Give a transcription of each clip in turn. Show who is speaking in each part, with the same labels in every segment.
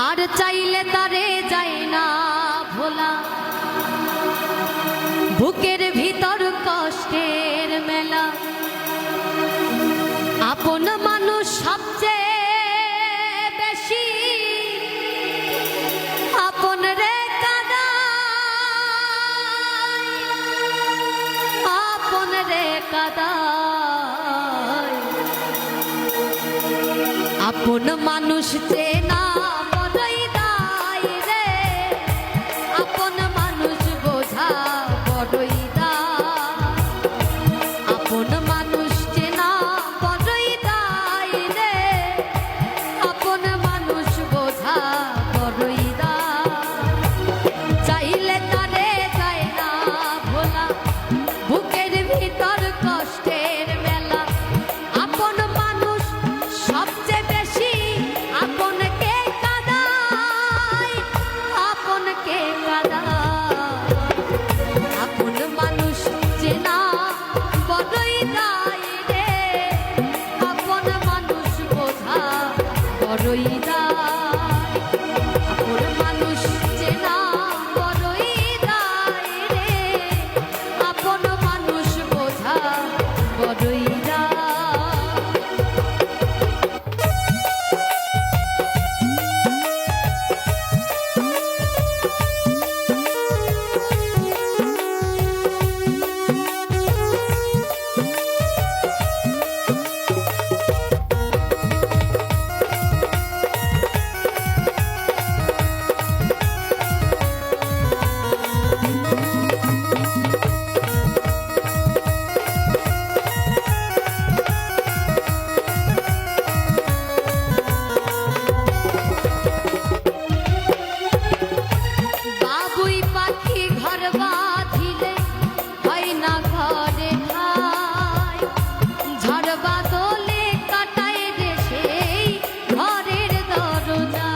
Speaker 1: আর চাইলে তারে যায় না ভোলা, বুকের ভিতর কষ্টের মেলা। আপন মানুষ সবচেয়ে বেশি আপন রে কাদায়, আপন রে কাদায়। আপন মানুষ চেনা বড়ই দায় রে, আপন মানুষ বোঝা বড়ই দায়। আপন মানুষ চেনা বড়ই দায় রে, আপন মানুষ বোঝা বড়ই দায়। চাইলে তারে যায় না ভোলা, বুকের ভিতর কষ্টের মেলা। আপন মানুষ সবচেয়ে বেশি আপনকে কাঁদায়, আপনকে কাঁদায়। আপন মানুষ চেনা বড়ই দায় রে, আপন মানুষ বোঝা বড়ই দায়। আপন মানুষ চেনা বড়ই দায় রে, আপন মানুষ বোঝা বড়ই দায়। বাবুই পাখি ঘর বাঁধিলে হয় না ঘরে ঠাই, ঝড় বাদলে কাটায় রে সেই ঘরের দরজা।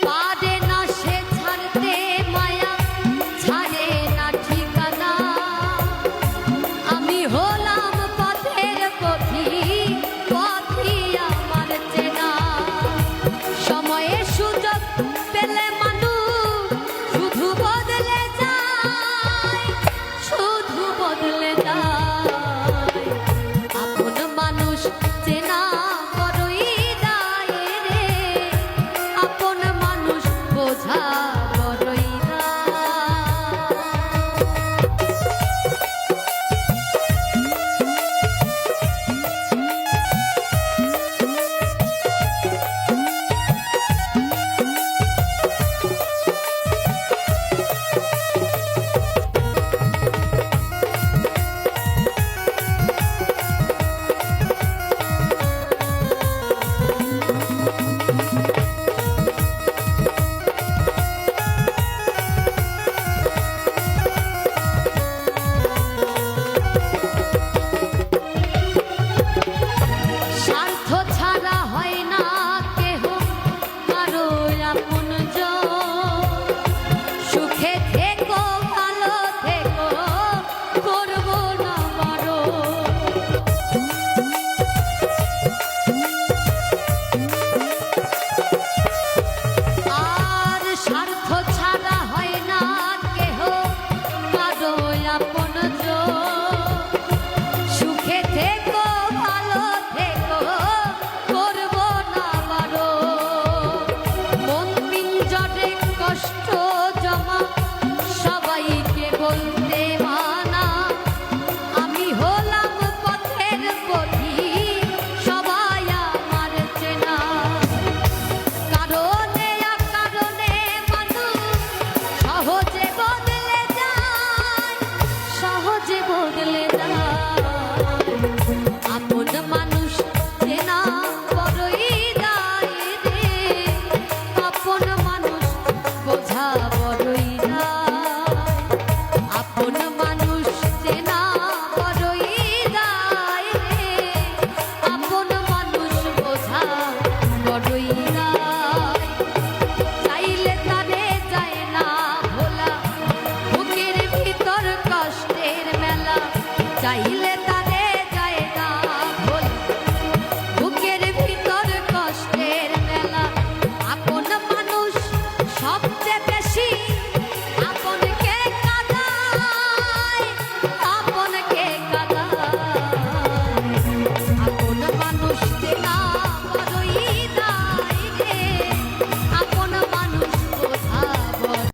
Speaker 1: পারে না সে ছাড়তে মায়া, ছাড়ে না ঠিকানা। আমি হলাম পথের পথি, পথি আমার চেনা। সময়ে সুযোগ পেলে মানুষ শুধু বদলে যায়, শুধু বদলে যায়। আপন মানুষ চেনা বড়ই দায় রে, আপন মানুষ বোঝা বড়ই দায়। স্বার্থ ছাড়া হয় না কেহ কারো আপনজন। সুখে থেকো ভালো থেকো, করব না বারণ। আর স্বার্থ ছাড়া হয় না কেহ কারো আপনজন। সুখে থেকো ভালো থেকো, করব না বারণ। মন পিঞ্জরে কষ্ট জমা, সবাইকে বলতে মানা। আমি হলাম পথের পথি, সবাই আমার চেনা। কারণে অকারণে মানুষ সহজে বদলে যায়, সহজে বদলে যায়। আপন মানুষ চেনা বড়ই দায় রে, আপন মানুষ বোঝা বড়ই দায়। আপন মানুষ চেনা বড়ই দায় রে, আপন মানুষ বোঝা বড়ই দায়। চাইলে তারে যায় না ভোলা, বুকের ভিতর কষ্টের মেলা। চাইলে